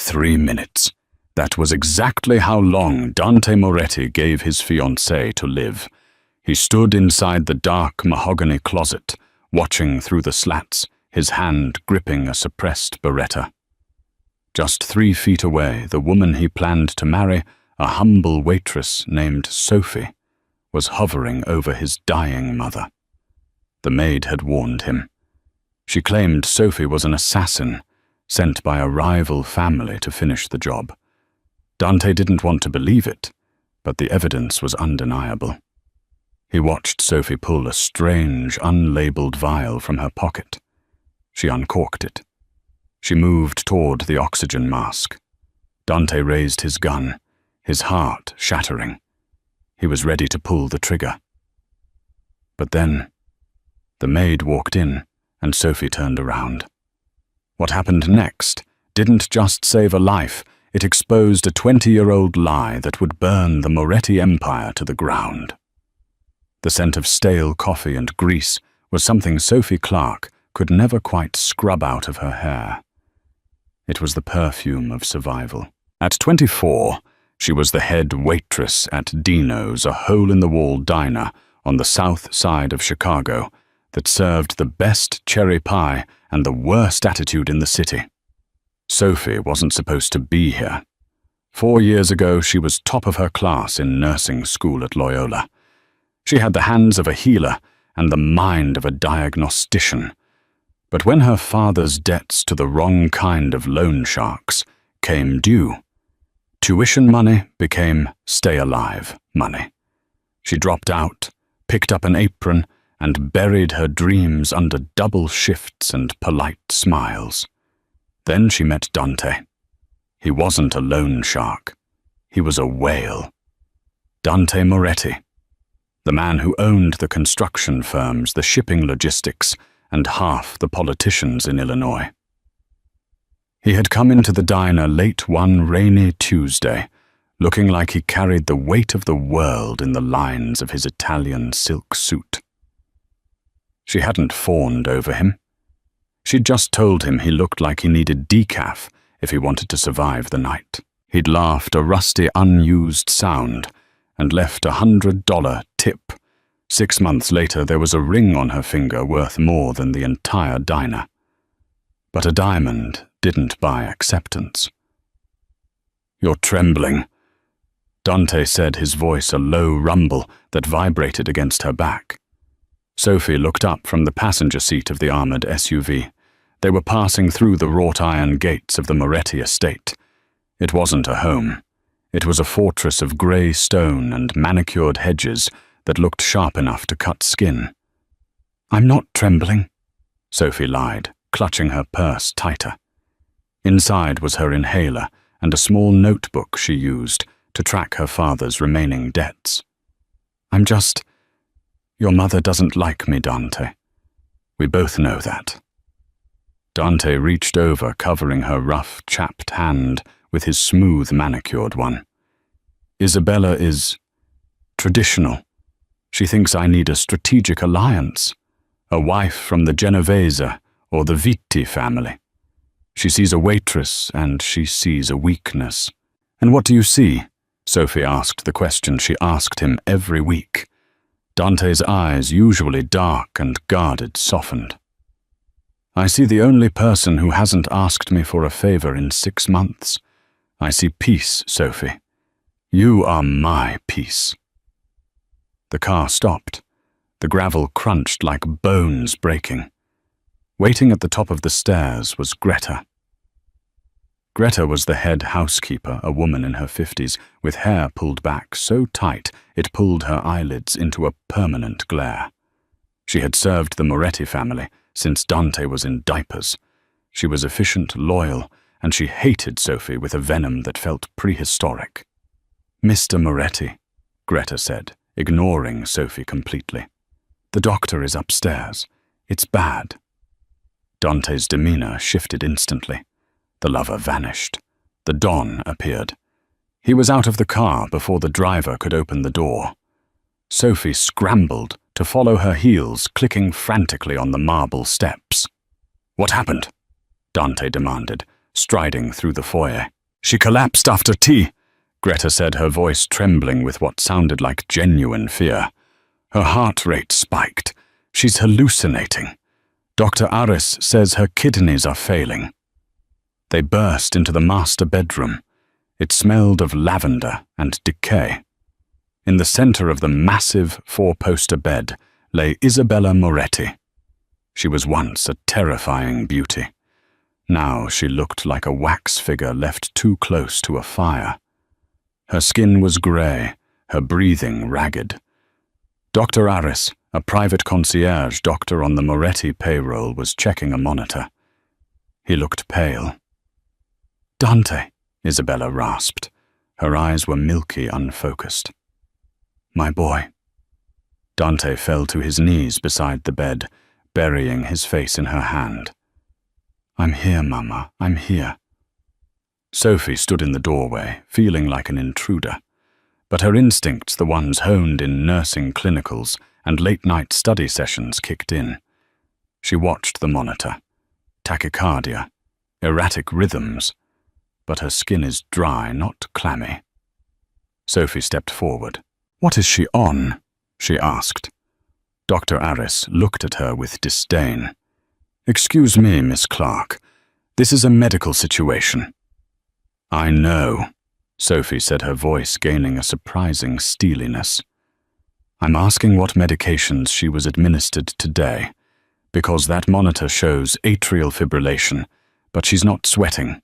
3 minutes. That was exactly how long Dante Moretti gave his fiancée to live. He stood inside the dark mahogany closet, watching through the slats, his hand gripping a suppressed beretta. Just 3 feet away, the woman he planned to marry, a humble waitress named Sophie, was hovering over his dying mother. The maid had warned him. She claimed Sophie was an assassin, sent by a rival family to finish the job. Dante didn't want to believe it, but the evidence was undeniable. He watched Sophie pull a strange, unlabeled vial from her pocket. She uncorked it. She moved toward the oxygen mask. Dante raised his gun, his heart shattering. He was ready to pull the trigger. But then, the maid walked in, and Sophie turned around. What happened next didn't just save a life, it exposed a 20-year-old lie that would burn the Moretti empire to the ground. The scent of stale coffee and grease was something Sophie Clark could never quite scrub out of her hair. It was the perfume of survival. At 24, she was the head waitress at Dino's, a hole-in-the-wall diner on the south side of Chicago that served the best cherry pie and the worst attitude in the city. Sophie wasn't supposed to be here. 4 years ago, she was top of her class in nursing school at Loyola. She had the hands of a healer and the mind of a diagnostician. But when her father's debts to the wrong kind of loan sharks came due, tuition money became stay-alive money. She dropped out, picked up an apron, and buried her dreams under double shifts and polite smiles. Then she met Dante. He wasn't a loan shark. He was a whale. Dante Moretti, the man who owned the construction firms, the shipping logistics, and half the politicians in Illinois. He had come into the diner late one rainy Tuesday, looking like he carried the weight of the world in the lines of his Italian silk suit. She hadn't fawned over him. She'd just told him he looked like he needed decaf if he wanted to survive the night. He'd laughed a rusty, unused sound and left $100 tip. 6 months later, there was a ring on her finger worth more than the entire diner. But a diamond didn't buy acceptance. "You're trembling," Dante said, his voice a low rumble that vibrated against her back. Sophie looked up from the passenger seat of the armored SUV. They were passing through the wrought-iron gates of the Moretti estate. It wasn't a home. It was a fortress of grey stone and manicured hedges that looked sharp enough to cut skin. "I'm not trembling," Sophie lied, clutching her purse tighter. Inside was her inhaler and a small notebook she used to track her father's remaining debts. Your mother doesn't like me, Dante. We both know that." Dante reached over, covering her rough, chapped hand with his smooth, manicured one. "Isabella is traditional. She thinks I need a strategic alliance, a wife from the Genovese or the Vitti family. She sees a waitress and she sees a weakness." "And what do you see?" Sophie asked the question she asked him every week. Dante's eyes, usually dark and guarded, softened. "I see the only person who hasn't asked me for a favor in 6 months. I see peace, Sophie. You are my peace." The car stopped. The gravel crunched like bones breaking. Waiting at the top of the stairs was Greta. Greta was the head housekeeper, a woman in her 50s, with hair pulled back so tight it pulled her eyelids into a permanent glare. She had served the Moretti family since Dante was in diapers. She was efficient, loyal, and she hated Sophie with a venom that felt prehistoric. "Mr. Moretti," Greta said, ignoring Sophie completely. "The doctor is upstairs. It's bad." Dante's demeanor shifted instantly. The lover vanished. The Don appeared. He was out of the car before the driver could open the door. Sophie scrambled to follow her heels, clicking frantically on the marble steps. "What happened?" Dante demanded, striding through the foyer. She collapsed after tea, Greta said, her voice trembling with what sounded like genuine fear. Her heart rate spiked. She's hallucinating. Dr. Aris says her kidneys are failing. They burst into the master bedroom. It smelled of lavender and decay. In the center of the massive four-poster bed lay Isabella Moretti. She was once a terrifying beauty. Now she looked like a wax figure left too close to a fire. Her skin was grey, her breathing ragged. Dr. Aris, a private concierge doctor on the Moretti payroll, was checking a monitor. He looked pale. "Dante," Isabella rasped. Her eyes were milky, unfocused. "My boy." Dante fell to his knees beside the bed, burying his face in her hand. "I'm here, Mama, I'm here." Sophie stood in the doorway, feeling like an intruder. But her instincts, the ones honed in nursing clinicals and late-night study sessions, kicked in. She watched the monitor. Tachycardia, erratic rhythms, but her skin is dry, not clammy. Sophie stepped forward. "What is she on?" she asked. Dr. Aris looked at her with disdain. "Excuse me, Miss Clark. This is a medical situation." "I know," Sophie said, her voice gaining a surprising steeliness. "I'm asking what medications she was administered today, because that monitor shows atrial fibrillation, but she's not sweating.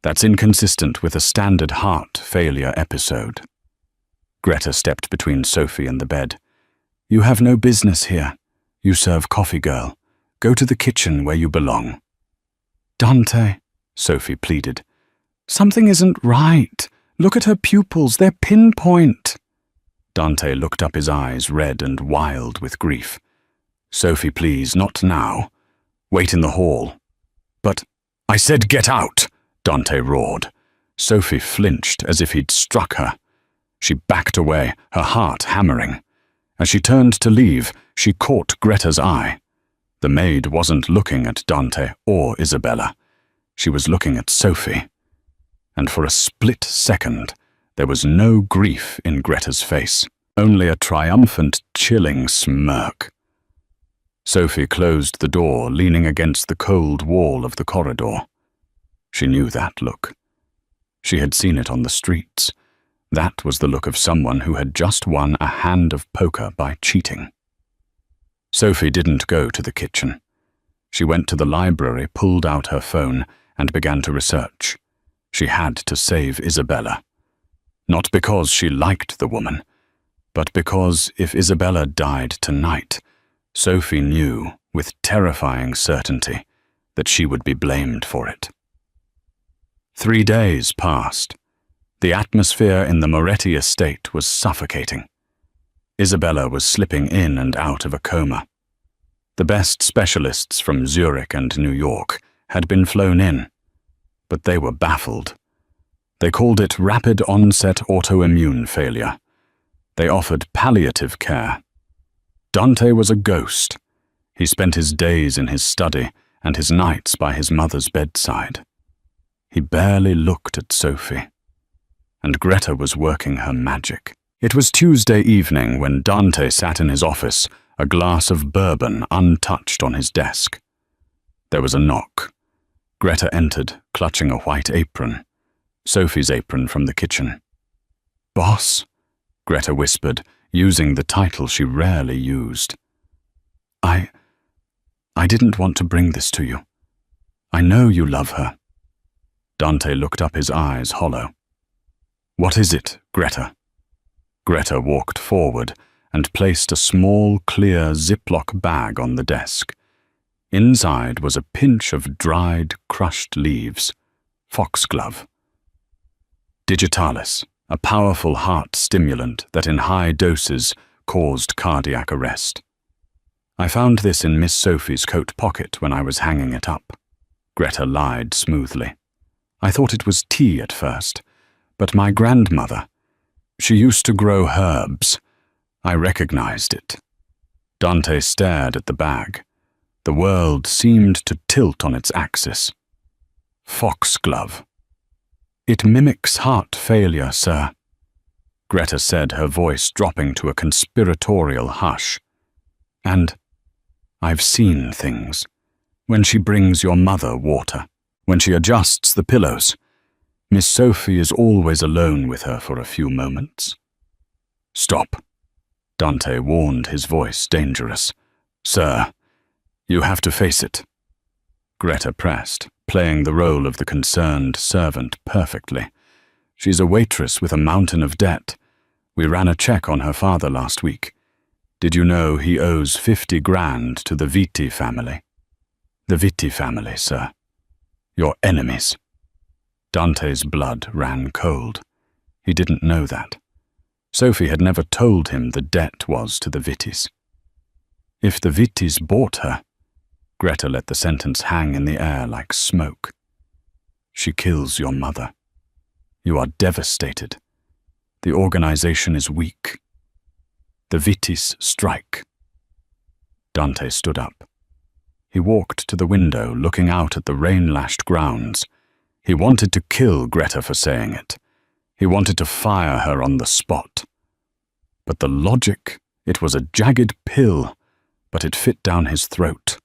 That's inconsistent with a standard heart failure episode." Greta stepped between Sophie and the bed. "You have no business here. You serve coffee, girl. Go to the kitchen where you belong." "Dante," Sophie pleaded. "Something isn't right. Look at her pupils, they're pinpoint." Dante looked up, his eyes red and wild with grief. "Sophie, please, not now. Wait in the hall." "But I said get out," Dante roared. Sophie flinched as if he'd struck her. She backed away, her heart hammering. As she turned to leave, she caught Greta's eye. The maid wasn't looking at Dante or Isabella. She was looking at Sophie. And for a split second, there was no grief in Greta's face, only a triumphant, chilling smirk. Sophie closed the door, leaning against the cold wall of the corridor. She knew that look. She had seen it on the streets. That was the look of someone who had just won a hand of poker by cheating. Sophie didn't go to the kitchen. She went to the library, pulled out her phone, and began to research. She had to save Isabella. Not because she liked the woman, but because if Isabella died tonight, Sophie knew with terrifying certainty that she would be blamed for it. 3 days passed. The atmosphere in the Moretti estate was suffocating. Isabella was slipping in and out of a coma. The best specialists from Zurich and New York had been flown in, but they were baffled. They called it rapid onset autoimmune failure. They offered palliative care. Dante was a ghost. He spent his days in his study and his nights by his mother's bedside. He barely looked at Sophie. And Greta was working her magic. It was Tuesday evening when Dante sat in his office, a glass of bourbon untouched on his desk. There was a knock. Greta entered, clutching a white apron, Sophie's apron from the kitchen. "Boss," Greta whispered, using the title she rarely used. I didn't want to bring this to you. I know you love her." Dante looked up, his eyes hollow. "What is it, Greta?" Greta walked forward and placed a small, clear Ziploc bag on the desk. Inside was a pinch of dried, crushed leaves. Foxglove. Digitalis, a powerful heart stimulant that in high doses caused cardiac arrest. "I found this in Miss Sophie's coat pocket when I was hanging it up." Greta lied smoothly. "I thought it was tea at first, but my grandmother, she used to grow herbs. I recognized it." Dante stared at the bag. The world seemed to tilt on its axis. Foxglove. It mimics heart failure, sir, Greta said, her voice dropping to a conspiratorial hush. And I've seen things. When she brings your mother water, when she adjusts the pillows, Miss Sophie is always alone with her for a few moments. Stop, Dante warned, his voice dangerous. Sir, you have to face it. Greta pressed, playing the role of the concerned servant perfectly. She's a waitress with a mountain of debt. We ran a check on her father last week. Did you know he owes 50 grand to the Vitti family? The Vitti family, sir. Your enemies. Dante's blood ran cold. He didn't know that. Sophie had never told him the debt was to the Vittis. If the Vittis bought her, Greta let the sentence hang in the air like smoke. She kills your mother. You are devastated. The organization is weak. The Vittis strike. Dante stood up. He walked to the window, looking out at the rain-lashed grounds. He wanted to kill Greta for saying it. He wanted to fire her on the spot. But the logic, it was a jagged pill, but it fit down his throat.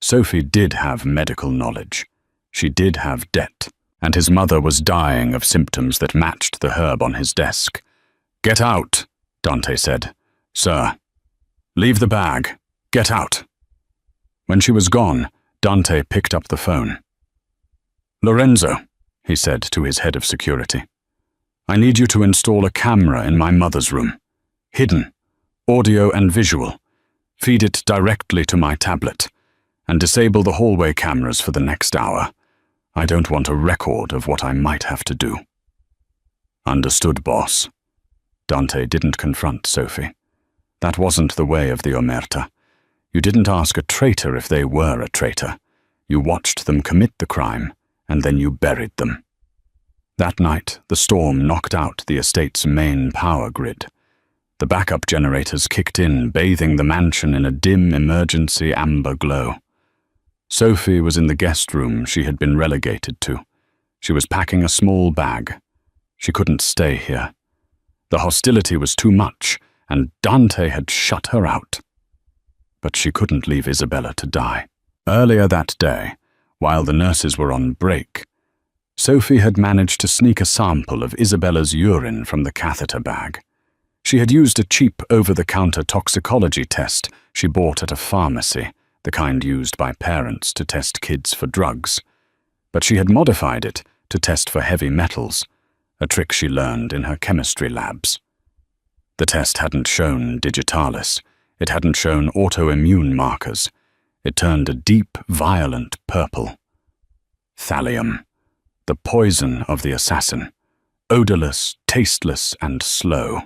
Sophie did have medical knowledge. She did have debt, and his mother was dying of symptoms that matched the herb on his desk. Get out, Dante said. Sir, leave the bag. Get out. When she was gone, Dante picked up the phone. Lorenzo, he said to his head of security, I need you to install a camera in my mother's room. Hidden, audio and visual. Feed it directly to my tablet, and disable the hallway cameras for the next hour. I don't want a record of what I might have to do. Understood, boss. Dante didn't confront Sophie. That wasn't the way of the Omerta. You didn't ask a traitor if they were a traitor. You watched them commit the crime, and then you buried them. That night, the storm knocked out the estate's main power grid. The backup generators kicked in, bathing the mansion in a dim emergency amber glow. Sophie was in the guest room she had been relegated to. She was packing a small bag. She couldn't stay here. The hostility was too much, and Dante had shut her out. But she couldn't leave Isabella to die. Earlier that day, while the nurses were on break, Sophie had managed to sneak a sample of Isabella's urine from the catheter bag. She had used a cheap over-the-counter toxicology test she bought at a pharmacy, the kind used by parents to test kids for drugs. But she had modified it to test for heavy metals, a trick she learned in her chemistry labs. The test hadn't shown digitalis. It hadn't shown autoimmune markers. It turned a deep, violent purple. Thallium, the poison of the assassin, odorless, tasteless, and slow.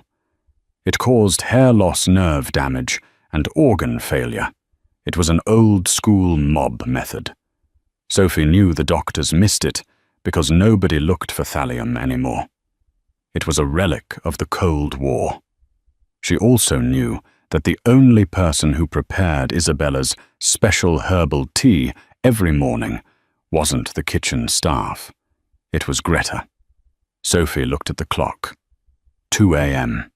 It caused hair loss, nerve damage, and organ failure. It was an old-school mob method. Sophie knew the doctors missed it because nobody looked for thallium anymore. It was a relic of the Cold War. She also knew that the only person who prepared Isabella's special herbal tea every morning wasn't the kitchen staff. It was Greta. Sophie looked at the clock. 2 a.m.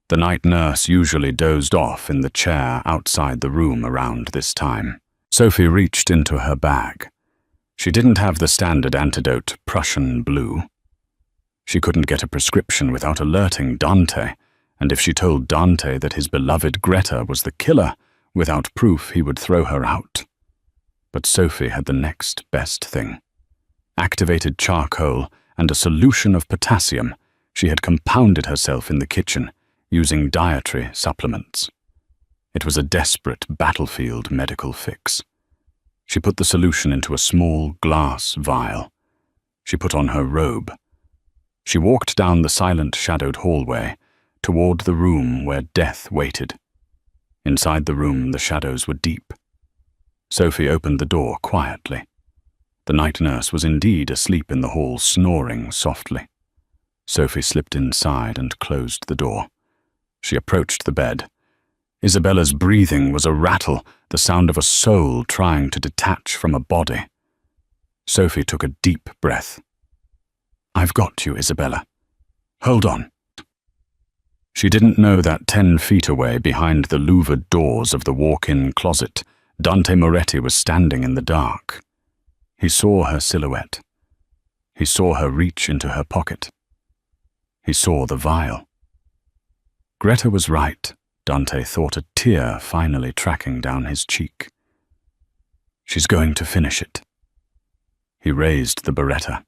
The night nurse usually dozed off in the chair outside the room around this time. Sophie reached into her bag. She didn't have the standard antidote, Prussian blue. She couldn't get a prescription without alerting Dante, and if she told Dante that his beloved Greta was the killer, without proof he would throw her out. But Sophie had the next best thing. Activated charcoal and a solution of potassium. She had compounded herself in the kitchen, using dietary supplements. It was a desperate battlefield medical fix. She put the solution into a small glass vial. She put on her robe. She walked down the silent, shadowed hallway toward the room where death waited. Inside the room, the shadows were deep. Sophie opened the door quietly. The night nurse was indeed asleep in the hall, snoring softly. Sophie slipped inside and closed the door. She approached the bed. Isabella's breathing was a rattle, the sound of a soul trying to detach from a body. Sophie took a deep breath. I've got you, Isabella. Hold on. She didn't know that 10 feet away, behind the louvered doors of the walk-in closet, Dante Moretti was standing in the dark. He saw her silhouette. He saw her reach into her pocket. He saw the vial. Greta was right, Dante thought, a tear finally tracking down his cheek. She's going to finish it. He raised the Beretta.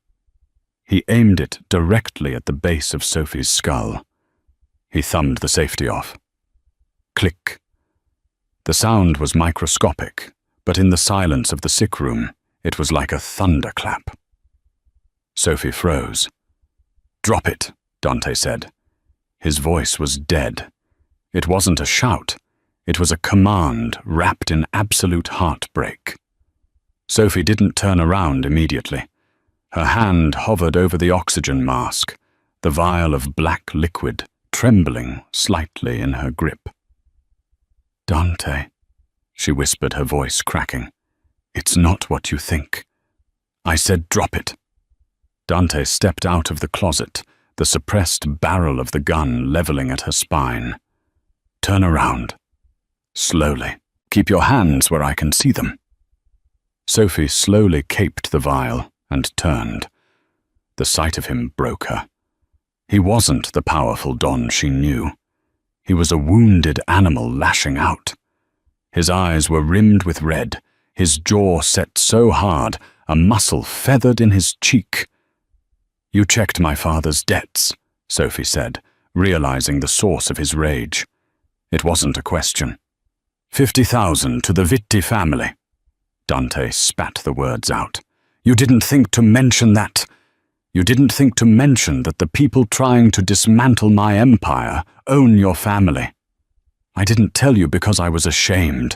He aimed it directly at the base of Sophie's skull. He thumbed the safety off. Click. The sound was microscopic, but in the silence of the sick room, it was like a thunderclap. Sophie froze. Drop it, Dante said. His voice was dead. It wasn't a shout. It was a command wrapped in absolute heartbreak. Sophie didn't turn around immediately. Her hand hovered over the oxygen mask, the vial of black liquid trembling slightly in her grip. Dante, she whispered, her voice cracking. It's not what you think. I said drop it. Dante stepped out of the closet, the suppressed barrel of the gun leveling at her spine. Turn around. Slowly. Keep your hands where I can see them. Sophie slowly caped the vial and turned. The sight of him broke her. He wasn't the powerful Don she knew. He was a wounded animal lashing out. His eyes were rimmed with red, his jaw set so hard, a muscle feathered in his cheek. You checked my father's debts, Sophie said, realizing the source of his rage. It wasn't a question. 50,000 to the Vitti family. Dante spat the words out. You didn't think to mention that. You didn't think to mention that the people trying to dismantle my empire own your family. I didn't tell you because I was ashamed,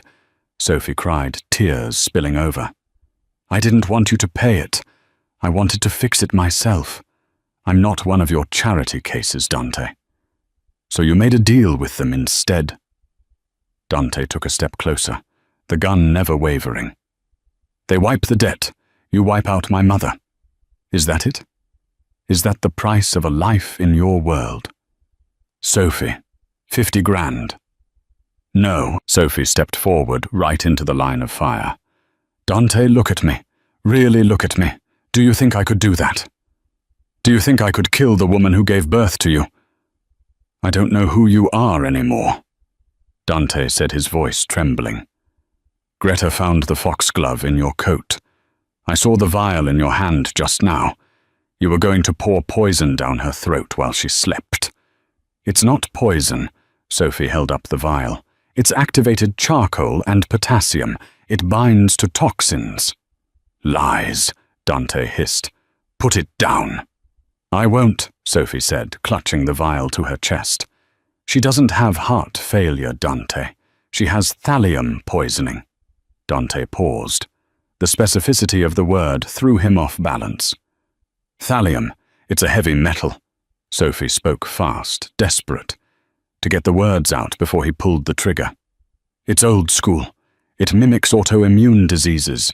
Sophie cried, tears spilling over. I didn't want you to pay it. I wanted to fix it myself. I'm not one of your charity cases, Dante. So you made a deal with them instead. Dante took a step closer, the gun never wavering. They wipe the debt. You wipe out my mother. Is that it? Is that the price of a life in your world? Sophie, 50 grand. No, Sophie stepped forward right into the line of fire. Dante, look at me. Really look at me. Do you think I could do that? Do you think I could kill the woman who gave birth to you? I don't know who you are anymore, Dante said, his voice trembling. Greta found the foxglove in your coat. I saw the vial in your hand just now. You were going to pour poison down her throat while she slept. It's not poison, Sophie held up the vial. It's activated charcoal and potassium. It binds to toxins. Lies, Dante hissed. Put it down. I won't, Sophie said, clutching the vial to her chest. She doesn't have heart failure, Dante. She has thallium poisoning. Dante paused. The specificity of the word threw him off balance. Thallium, it's a heavy metal. Sophie spoke fast, desperate, to get the words out before he pulled the trigger. It's old school. It mimics autoimmune diseases.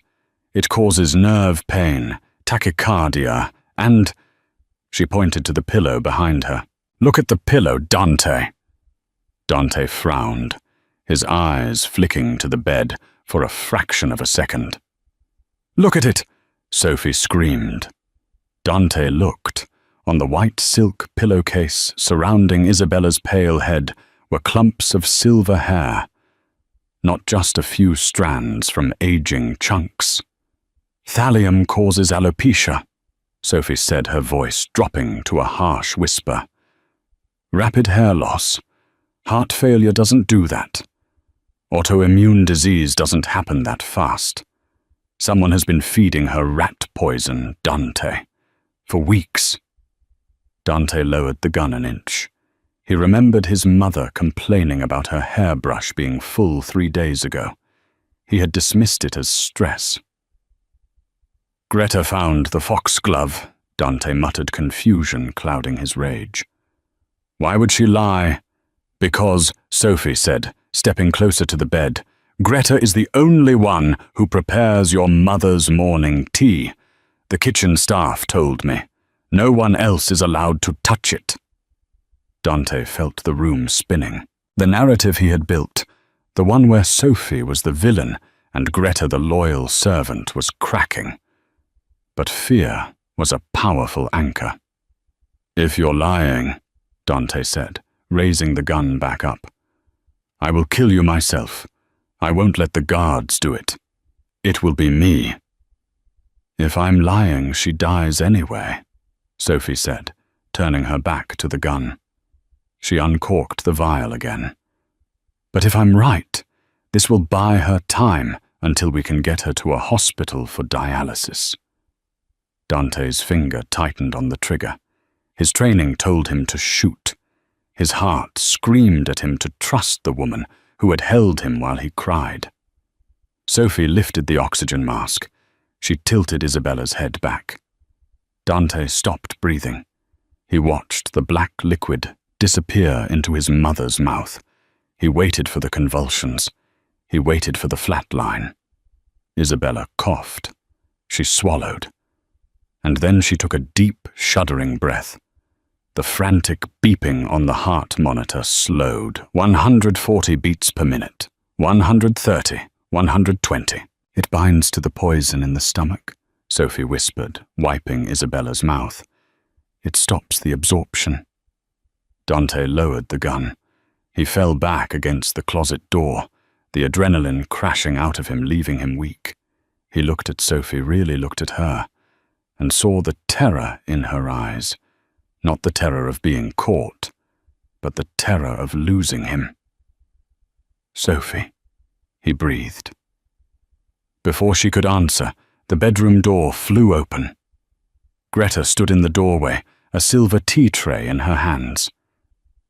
It causes nerve pain, tachycardia, and... She pointed to the pillow behind her. Look at the pillow, Dante. Dante frowned, his eyes flicking to the bed for a fraction of a second. Look at it, Sophie screamed. Dante looked. On the white silk pillowcase surrounding Isabella's pale head were clumps of silver hair, not just a few strands from aging chunks. Thallium causes alopecia, Sophie said, her voice dropping to a harsh whisper. Rapid hair loss. Heart failure doesn't do that. Autoimmune disease doesn't happen that fast. Someone has been feeding her rat poison, Dante, for weeks. Dante lowered the gun an inch. He remembered his mother complaining about her hairbrush being full 3 days ago. He had dismissed it as stress. Greta found the foxglove, Dante muttered, confusion clouding his rage. Why would she lie? Because, Sophie said, stepping closer to the bed, Greta is the only one who prepares your mother's morning tea. The kitchen staff told me. No one else is allowed to touch it. Dante felt the room spinning. The narrative he had built, the one where Sophie was the villain and Greta the loyal servant, was cracking. But fear was a powerful anchor. "If you're lying," Dante said, raising the gun back up, "I will kill you myself. I won't let the guards do it. It will be me." "If I'm lying, she dies anyway," Sophie said, turning her back to the gun. She uncorked the vial again. "But if I'm right, this will buy her time until we can get her to a hospital for dialysis." Dante's finger tightened on the trigger. His training told him to shoot. His heart screamed at him to trust the woman who had held him while he cried. Sophie lifted the oxygen mask. She tilted Isabella's head back. Dante stopped breathing. He watched the black liquid disappear into his mother's mouth. He waited for the convulsions. He waited for the flat line. Isabella coughed. She swallowed. And then she took a deep, shuddering breath. The frantic beeping on the heart monitor slowed. 140 beats per minute. 130. 120. "It binds to the poison in the stomach," Sophie whispered, wiping Isabella's mouth. "It stops the absorption." Dante lowered the gun. He fell back against the closet door, the adrenaline crashing out of him, leaving him weak. He looked at Sophie, really looked at her, and saw the terror in her eyes. Not the terror of being caught, but the terror of losing him. "Sophie," he breathed. Before she could answer, the bedroom door flew open. Greta stood in the doorway, a silver tea tray in her hands.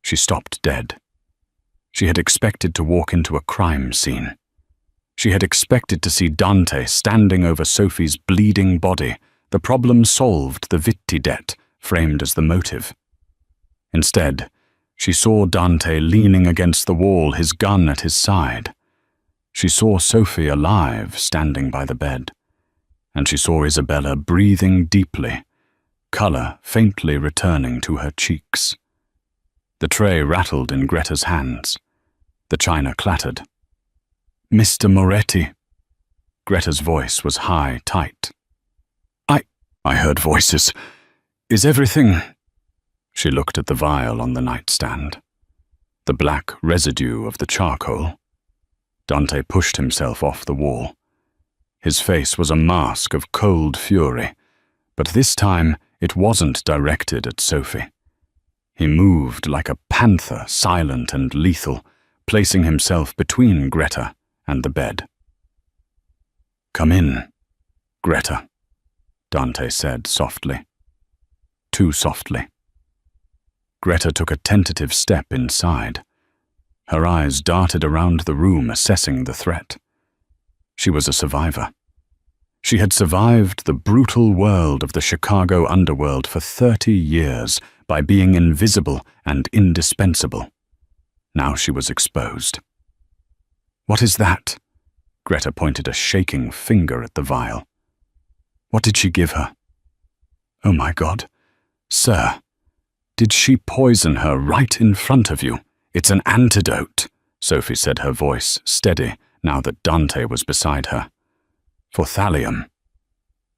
She stopped dead. She had expected to walk into a crime scene. She had expected to see Dante standing over Sophie's bleeding body, the problem solved, the Vitti debt framed as the motive. Instead, she saw Dante leaning against the wall, his gun at his side. She saw Sophie alive, standing by the bed. And she saw Isabella breathing deeply, color faintly returning to her cheeks. The tray rattled in Greta's hands. The china clattered. "Mr. Moretti." Greta's voice was high, tight. I heard voices. "Is everything—" She looked at the vial on the nightstand. The black residue of the charcoal. Dante pushed himself off the wall. His face was a mask of cold fury, but this time it wasn't directed at Sophie. He moved like a panther, silent and lethal, placing himself between Greta and the bed. "Come in, Greta," Dante said softly. Too softly. Greta took a tentative step inside. Her eyes darted around the room, assessing the threat. She was a survivor. She had survived the brutal world of the Chicago underworld for 30 years by being invisible and indispensable. Now she was exposed. "What is that?" Greta pointed a shaking finger at the vial. "What did she give her?" "Oh my God. Sir, did she poison her right in front of you? It's an antidote," Sophie said, her voice steady now that Dante was beside her. "For thallium."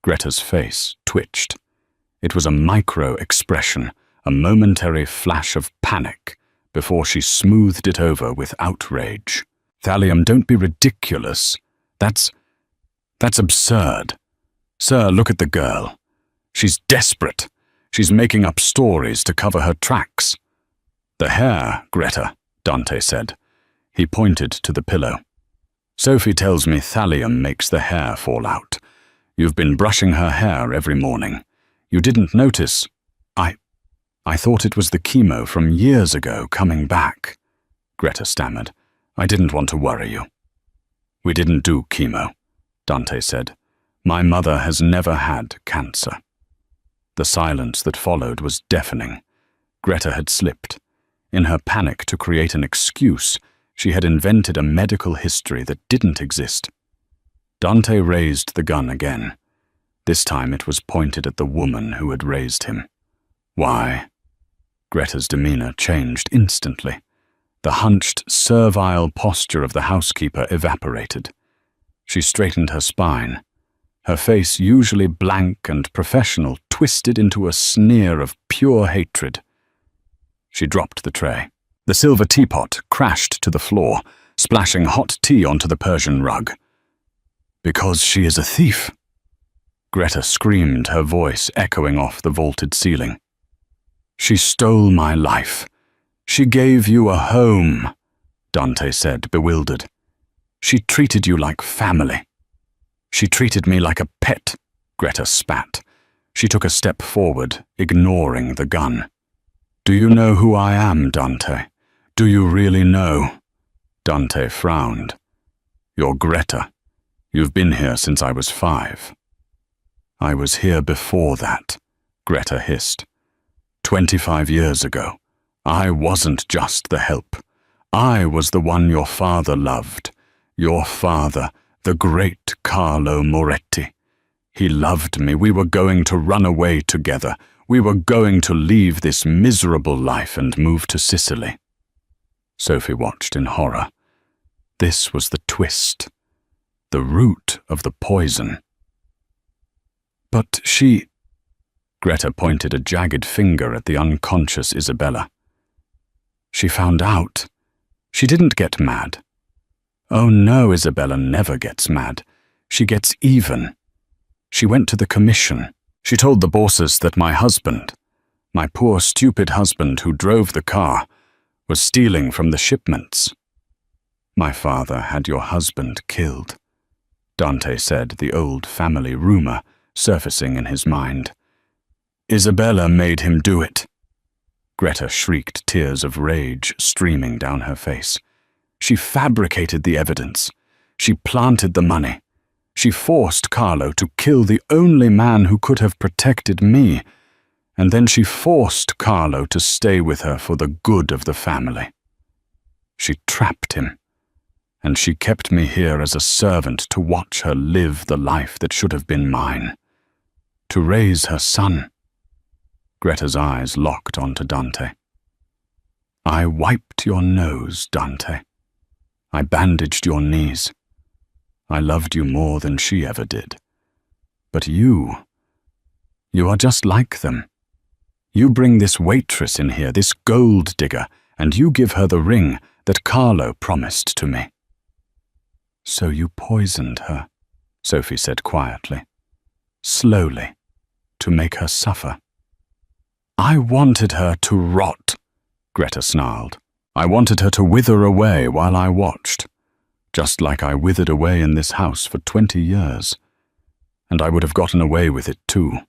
Greta's face twitched. It was a micro-expression, a momentary flash of panic, before she smoothed it over with outrage. "Thallium, don't be ridiculous. That's absurd. Sir, look at the girl. She's desperate. She's making up stories to cover her tracks." "The hair, Greta," Dante said. He pointed to the pillow. "Sophie tells me thallium makes the hair fall out. You've been brushing her hair every morning. You didn't notice." I thought it was the chemo from years ago coming back," Greta stammered. "I didn't want to worry you." "We didn't do chemo," Dante said. "My mother has never had cancer." The silence that followed was deafening. Greta had slipped. In her panic to create an excuse, she had invented a medical history that didn't exist. Dante raised the gun again. This time it was pointed at the woman who had raised him. Why? Greta's demeanor changed instantly. The hunched, servile posture of the housekeeper evaporated. She straightened her spine. Her face, usually blank and professional, twisted into a sneer of pure hatred. She dropped the tray. The silver teapot crashed to the floor, splashing hot tea onto the Persian rug. Because she is a thief? Greta screamed, her voice echoing off the vaulted ceiling. She stole my life. She gave you a home, Dante said, bewildered. She treated you like family. She treated me like a pet, Greta spat. She took a step forward, ignoring the gun. Do you know who I am, Dante? Do you really know? Dante frowned. You're Greta. You've been here since I was 5. I was here before that, Greta hissed. 25 years ago. I wasn't just the help. I was the one your father loved. Your father, the great Carlo Moretti. He loved me. We were going to run away together. We were going to leave this miserable life and move to Sicily. Sophie watched in horror. This was the twist, the root of the poison. But she... Greta pointed a jagged finger at the unconscious Isabella. She found out. She didn't get mad. Oh no, Isabella never gets mad. She gets even. She went to the commission. She told the bosses that my husband, my poor stupid husband who drove the car, was stealing from the shipments. My father had your husband killed, Dante said, the old family rumor surfacing in his mind. Isabella made him do it. Greta shrieked, tears of rage streaming down her face. She fabricated the evidence. She planted the money. She forced Carlo to kill the only man who could have protected me, and then she forced Carlo to stay with her for the good of the family. She trapped him, and she kept me here as a servant to watch her live the life that should have been mine, to raise her son. Greta's eyes locked onto Dante. I wiped your nose, Dante. I bandaged your knees. I loved you more than she ever did. But you are just like them. You bring this waitress in here, this gold digger, and you give her the ring that Carlo promised to me. So you poisoned her, Sophie said quietly. Slowly, to make her suffer. I wanted her to rot, Greta snarled. I wanted her to wither away while I watched, just like I withered away in this house for 20 years. And I would have gotten away with it too.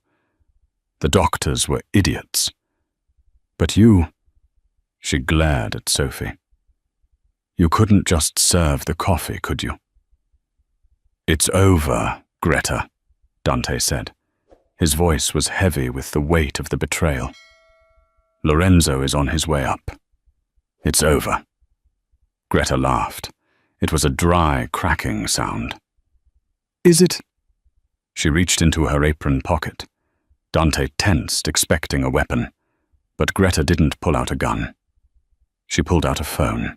The doctors were idiots. But you, she glared at Sophie. You couldn't just serve the coffee, could you? It's over, Greta, Dante said. His voice was heavy with the weight of the betrayal. Lorenzo is on his way up. It's over. Greta laughed. It was a dry, cracking sound. Is it? She reached into her apron pocket. Dante tensed, expecting a weapon, but Greta didn't pull out a gun. She pulled out a phone.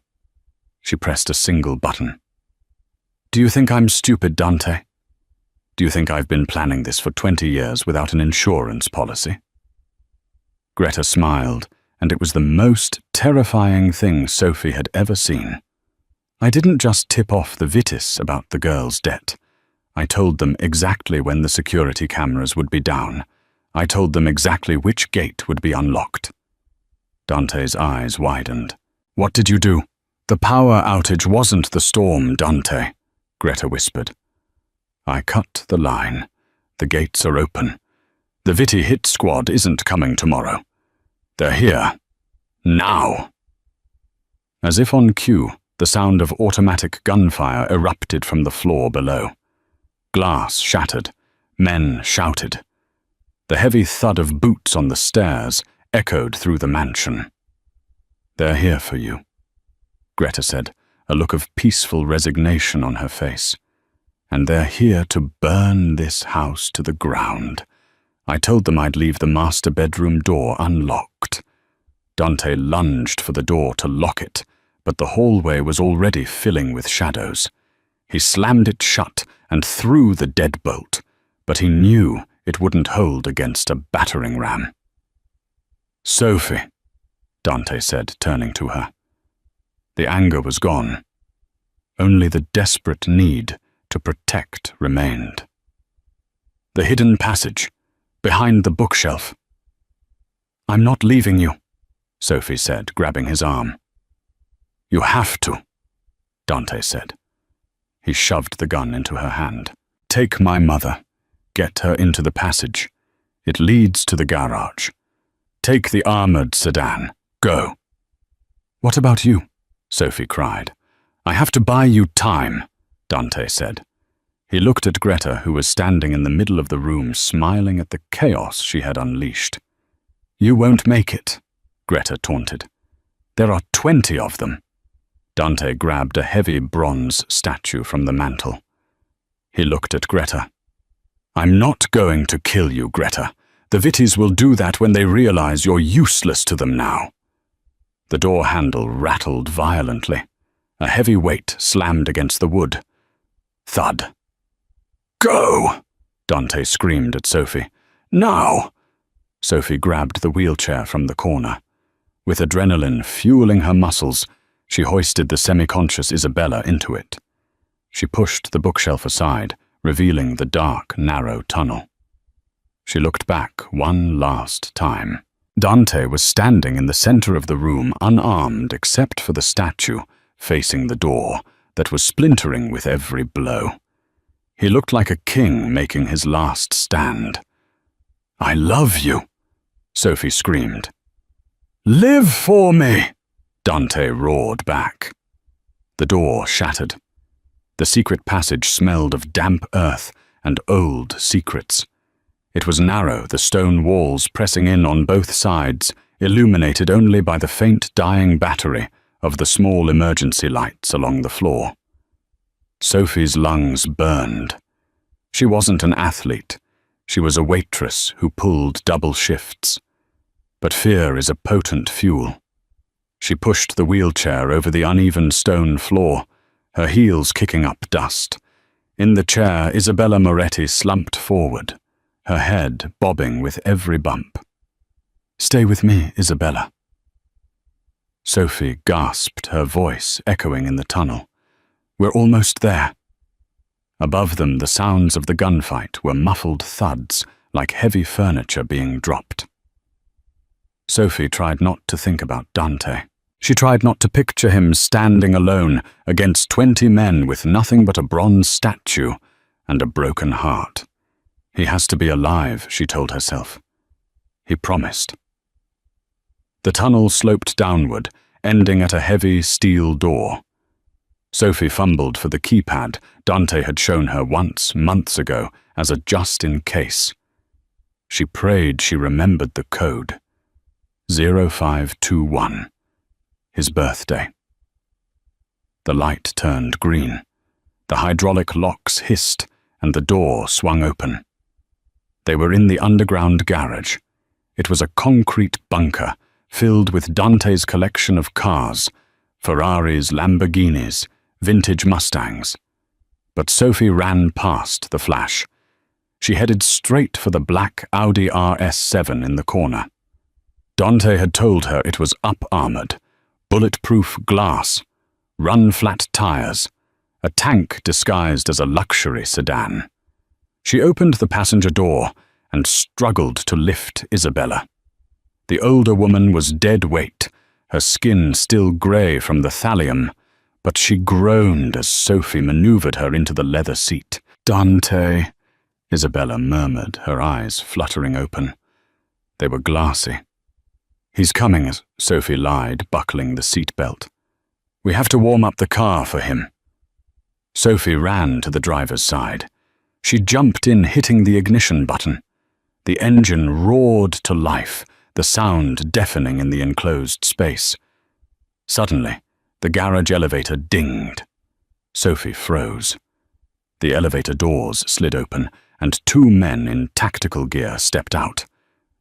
She pressed a single button. Do you think I'm stupid, Dante? Do you think I've been planning this for 20 years without an insurance policy? Greta smiled, and it was the most terrifying thing Sophie had ever seen. I didn't just tip off the Vitis about the girl's debt. I told them exactly when the security cameras would be down. I told them exactly which gate would be unlocked. Dante's eyes widened. What did you do? The power outage wasn't the storm, Dante, Greta whispered. I cut the line. The gates are open. The Vitti hit squad isn't coming tomorrow. They're here. Now. As if on cue, the sound of automatic gunfire erupted from the floor below. Glass shattered. Men shouted. The heavy thud of boots on the stairs echoed through the mansion. They're here for you, Greta said, a look of peaceful resignation on her face. And they're here to burn this house to the ground. I told them I'd leave the master bedroom door unlocked. Dante lunged for the door to lock it, but the hallway was already filling with shadows. He slammed it shut and threw the deadbolt, but he knew it wouldn't hold against a battering ram. "Sophie," Dante said, turning to her. The anger was gone. Only the desperate need to protect remained. "The hidden passage, behind the bookshelf." "I'm not leaving you," Sophie said, grabbing his arm. "You have to," Dante said. He shoved the gun into her hand. "Take my mother. Get her into the passage. It leads to the garage. Take the armored sedan. Go." "What about you?" Sophie cried. "I have to buy you time," Dante said. He looked at Greta, who was standing in the middle of the room, smiling at the chaos she had unleashed. "You won't make it," Greta taunted. "There are 20 of them." Dante grabbed a heavy bronze statue from the mantel. He looked at Greta. "I'm not going to kill you, Greta. The Vitties will do that when they realize you're useless to them now." The door handle rattled violently. A heavy weight slammed against the wood. Thud. "Go!" Dante screamed at Sophie. "Now!" Sophie grabbed the wheelchair from the corner. With adrenaline fueling her muscles, she hoisted the semi-conscious Isabella into it. She pushed the bookshelf aside, revealing the dark, narrow tunnel. She looked back one last time. Dante was standing in the center of the room, unarmed except for the statue, facing the door, that was splintering with every blow. He looked like a king making his last stand. "I love you," Sophie screamed. "Live for me," Dante roared back. The door shattered. The secret passage smelled of damp earth and old secrets. It was narrow, the stone walls pressing in on both sides, illuminated only by the faint dying battery of the small emergency lights along the floor. Sophie's lungs burned. She wasn't an athlete. She was a waitress who pulled double shifts. But fear is a potent fuel. She pushed the wheelchair over the uneven stone floor, her heels kicking up dust. In the chair, Isabella Moretti slumped forward, her head bobbing with every bump. "Stay with me, Isabella." Sophie gasped, her voice echoing in the tunnel. "We're almost there." Above them, the sounds of the gunfight were muffled thuds, like heavy furniture being dropped. Sophie tried not to think about Dante. She tried not to picture him standing alone against 20 men with nothing but a bronze statue and a broken heart. He has to be alive, she told herself. He promised. The tunnel sloped downward, ending at a heavy steel door. Sophie fumbled for the keypad Dante had shown her once, months ago, as a just-in-case. She prayed she remembered the code. 0521. His birthday. The light turned green. The hydraulic locks hissed, and the door swung open. They were in the underground garage. It was a concrete bunker filled with Dante's collection of cars, Ferraris, Lamborghinis, vintage Mustangs. But Sophie ran past the flash. She headed straight for the black Audi RS7 in the corner. Dante had told her it was up-armored, bulletproof glass, run-flat tires, a tank disguised as a luxury sedan. She opened the passenger door and struggled to lift Isabella. The older woman was dead weight, her skin still grey from the thallium, but she groaned as Sophie maneuvered her into the leather seat. "Dante," Isabella murmured, her eyes fluttering open. They were glassy. "He's coming," Sophie lied, buckling the seatbelt. "We have to warm up the car for him." Sophie ran to the driver's side. She jumped in, hitting the ignition button. The engine roared to life, the sound deafening in the enclosed space. Suddenly, the garage elevator dinged. Sophie froze. The elevator doors slid open, and two men in tactical gear stepped out.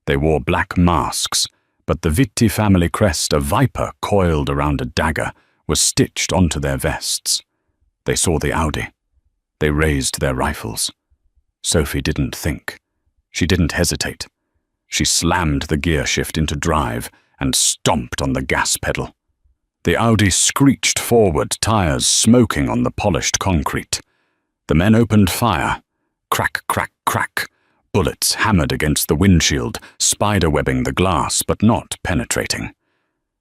They wore black masks, but the Vitti family crest, a viper coiled around a dagger, was stitched onto their vests. They saw the Audi. They raised their rifles. Sophie didn't think. She didn't hesitate. She slammed the gear shift into drive and stomped on the gas pedal. The Audi screeched forward, tires smoking on the polished concrete. The men opened fire. Crack, crack, crack. Bullets hammered against the windshield, spiderwebbing the glass but not penetrating.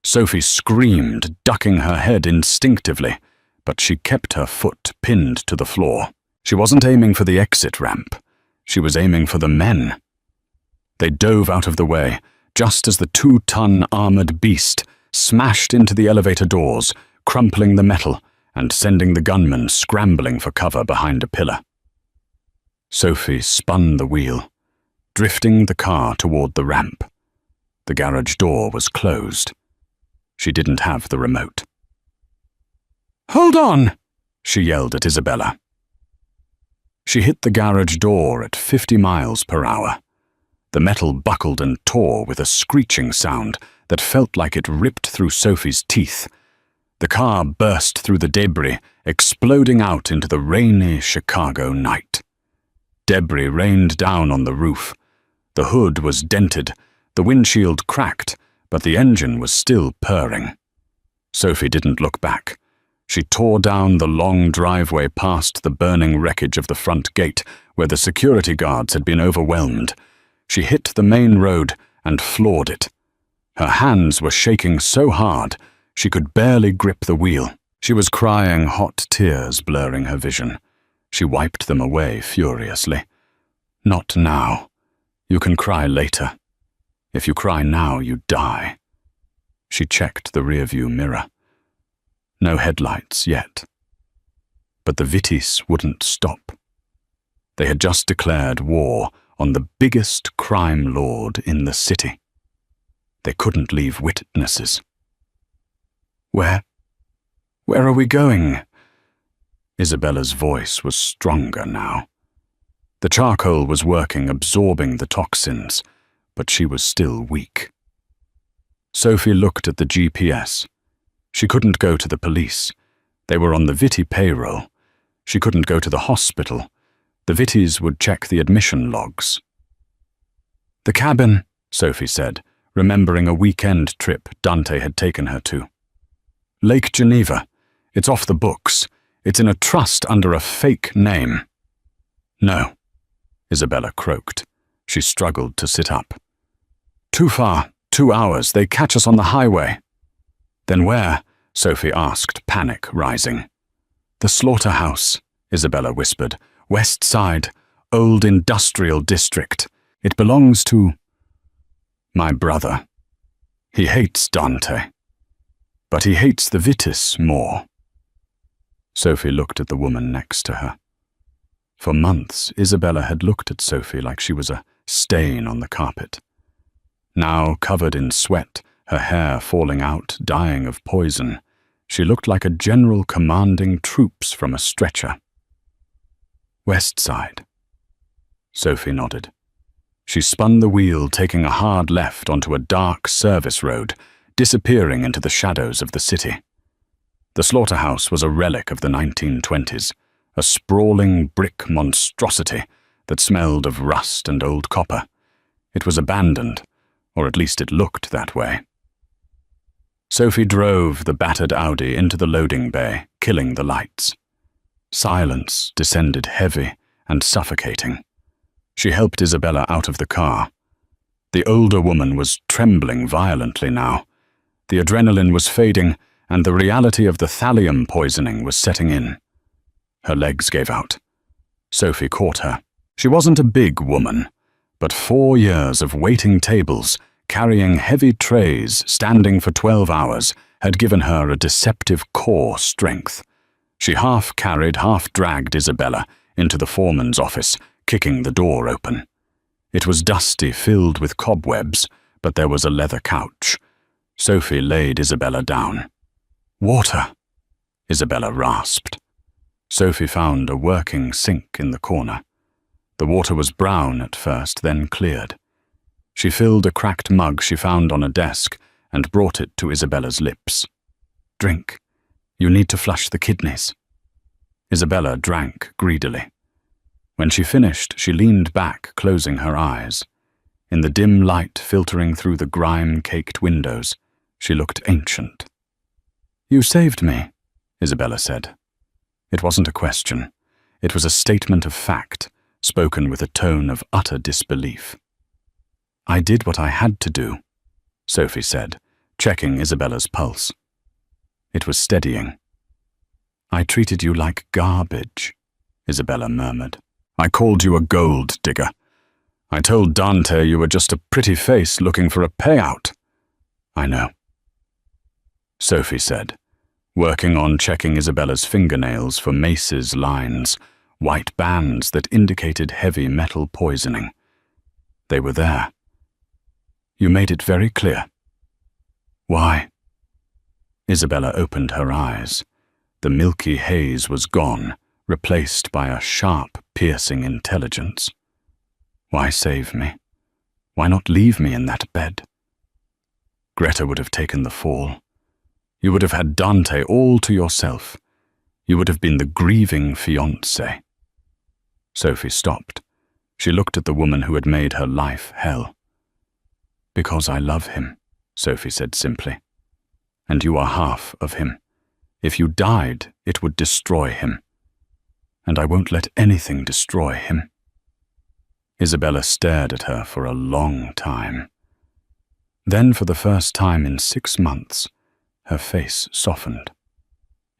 Sophie screamed, ducking her head instinctively, but she kept her foot pinned to the floor. She wasn't aiming for the exit ramp. She was aiming for the men. They dove out of the way, just as the 2-ton armored beast smashed into the elevator doors, crumpling the metal and sending the gunmen scrambling for cover behind a pillar. Sophie spun the wheel, drifting the car toward the ramp. The garage door was closed. She didn't have the remote. "Hold on!" she yelled at Isabella. She hit the garage door at 50 miles per hour. The metal buckled and tore with a screeching sound that felt like it ripped through Sophie's teeth. The car burst through the debris, exploding out into the rainy Chicago night. Debris rained down on the roof. The hood was dented, the windshield cracked, but the engine was still purring. Sophie didn't look back. She tore down the long driveway past the burning wreckage of the front gate, where the security guards had been overwhelmed. She hit the main road and floored it. Her hands were shaking so hard she could barely grip the wheel. She was crying, hot tears blurring her vision. She wiped them away furiously. "Not now. You can cry later. If you cry now, you die." She checked the rearview mirror. No headlights yet. But the Vittis wouldn't stop. They had just declared war on the biggest crime lord in the city. They couldn't leave witnesses. Where are we going?" Isabella's voice was stronger now. The charcoal was working, absorbing the toxins, but she was still weak. Sophie looked at the GPS. She couldn't go to the police. They were on the Vitti payroll. She couldn't go to the hospital. The Vittis would check the admission logs. "The cabin," Sophie said, remembering a weekend trip Dante had taken her to. "Lake Geneva. It's off the books. It's in a trust under a fake name." "No," Isabella croaked. She struggled to sit up. "Too far. 2 hours. They catch us on the highway." "Then where?" Sophie asked, panic rising. "The slaughterhouse," Isabella whispered. "West Side, old industrial district. It belongs to my brother. He hates Dante. But he hates the Vittis more." Sophie looked at the woman next to her. For months, Isabella had looked at Sophie like she was a stain on the carpet. Now, covered in sweat, her hair falling out, dying of poison, she looked like a general commanding troops from a stretcher. "West Side." Sophie nodded. She spun the wheel, taking a hard left onto a dark service road, disappearing into the shadows of the city. The slaughterhouse was a relic of the 1920s, a sprawling brick monstrosity that smelled of rust and old copper. It was abandoned, or at least it looked that way. Sophie drove the battered Audi into the loading bay, killing the lights. Silence descended heavy and suffocating. She helped Isabella out of the car. The older woman was trembling violently now. The adrenaline was fading, and the reality of the thallium poisoning was setting in. Her legs gave out. Sophie caught her. She wasn't a big woman, but 4 years of waiting tables, carrying heavy trays, standing for 12 hours, had given her a deceptive core strength. She half carried, half dragged Isabella into the foreman's office, kicking the door open. It was dusty, filled with cobwebs, but there was a leather couch. Sophie laid Isabella down. "Water," Isabella rasped. Sophie found a working sink in the corner. The water was brown at first, then cleared. She filled a cracked mug she found on a desk and brought it to Isabella's lips. "Drink. You need to flush the kidneys." Isabella drank greedily. When she finished, she leaned back, closing her eyes. In the dim light filtering through the grime-caked windows, she looked ancient. "You saved me," Isabella said. It wasn't a question. It was a statement of fact, spoken with a tone of utter disbelief. "I did what I had to do," Sophie said, checking Isabella's pulse. It was steadying. "I treated you like garbage," Isabella murmured. "I called you a gold digger. I told Dante you were just a pretty face looking for a payout." "I know," Sophie said, working on checking Isabella's fingernails for Mace's lines, white bands that indicated heavy metal poisoning. They were there. "You made it very clear." "Why?" Isabella opened her eyes. The milky haze was gone, replaced by a sharp, piercing intelligence. "Why save me? Why not leave me in that bed? Greta would have taken the fall. You would have had Dante all to yourself. You would have been the grieving fiancée." Sophie stopped. She looked at the woman who had made her life hell. "Because I love him," Sophie said simply. "And you are half of him. If you died, it would destroy him. And I won't let anything destroy him." Isabella stared at her for a long time. Then, for the first time in 6 months, her face softened.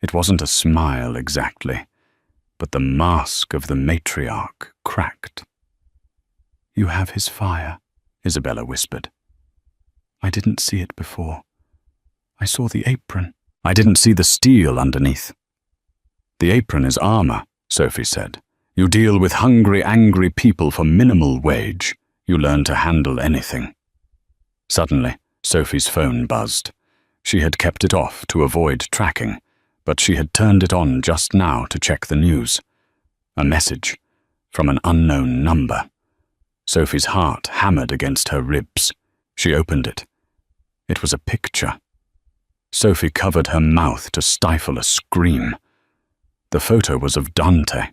It wasn't a smile exactly, but the mask of the matriarch cracked. "You have his fire," Isabella whispered. "I didn't see it before. I saw the apron. I didn't see the steel underneath." "The apron is armor," Sophie said. "You deal with hungry, angry people for minimal wage. You learn to handle anything." Suddenly, Sophie's phone buzzed. She had kept it off to avoid tracking, but she had turned it on just now to check the news. A message from an unknown number. Sophie's heart hammered against her ribs. She opened it. It was a picture. Sophie covered her mouth to stifle a scream. The photo was of Dante.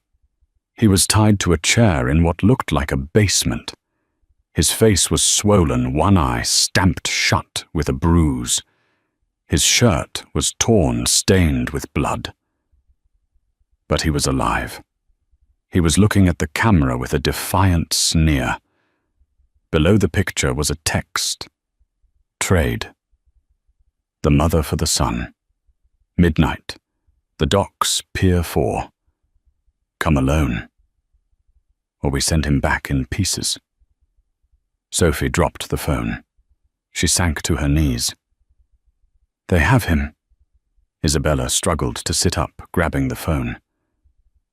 He was tied to a chair in what looked like a basement. His face was swollen, one eye stamped shut with a bruise. His shirt was torn, stained with blood. But he was alive. He was looking at the camera with a defiant sneer. Below the picture was a text. Trade. The mother for the son. Midnight. The docks, Pier 4. Come alone. Or we send him back in pieces. Sophie dropped the phone. She sank to her knees. "They have him." Isabella struggled to sit up, grabbing the phone.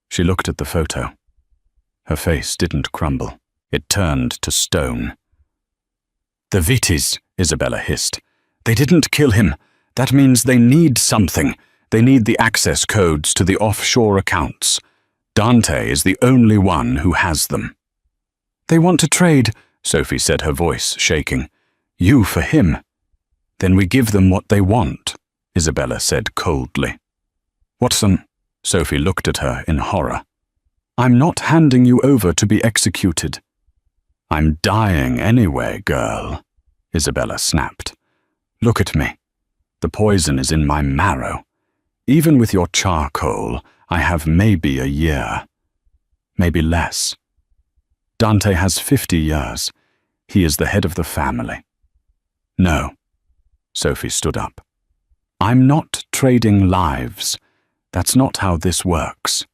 She looked at the photo. Her face didn't crumble. It turned to stone. "The Vittis," Isabella hissed. "They didn't kill him. That means they need something. They need the access codes to the offshore accounts. Dante is the only one who has them." "They want to trade," Sophie said, her voice shaking. "You for him." "Then we give them what they want," Isabella said coldly. "Watson," Sophie looked at her in horror. "I'm not handing you over to be executed." "I'm dying anyway, girl," Isabella snapped. "Look at me. The poison is in my marrow. Even with your charcoal, I have maybe a year. Maybe less. Dante has 50 years. He is the head of the family." "No." Sophie stood up. "I'm not trading lives. That's not how this works."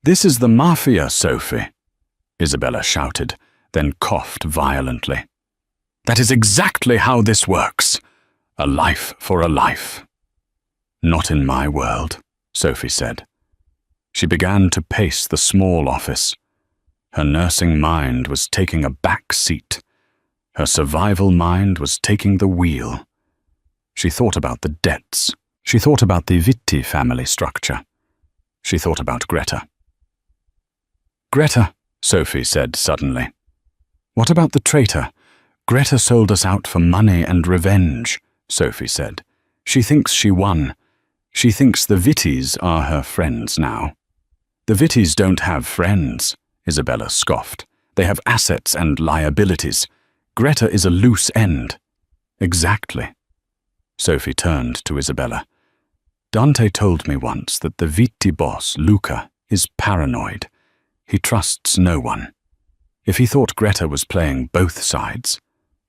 "This is the Mafia, Sophie," Isabella shouted, then coughed violently. "That is exactly how this works. A life for a life." "Not in my world," Sophie said. She began to pace the small office. Her nursing mind was taking a back seat. Her survival mind was taking the wheel. She thought about the debts. She thought about the Vitti family structure. She thought about Greta. "Greta," Sophie said suddenly. What about the traitor? Greta sold us out for money and revenge, Sophie said. She thinks she won. She thinks the Vitties are her friends now. The Vitties don't have friends, Isabella scoffed. They have assets and liabilities. Greta is a loose end. Exactly. Sophie turned to Isabella. Dante told me once that the Vitti boss, Luca, is paranoid. He trusts no one. If he thought Greta was playing both sides,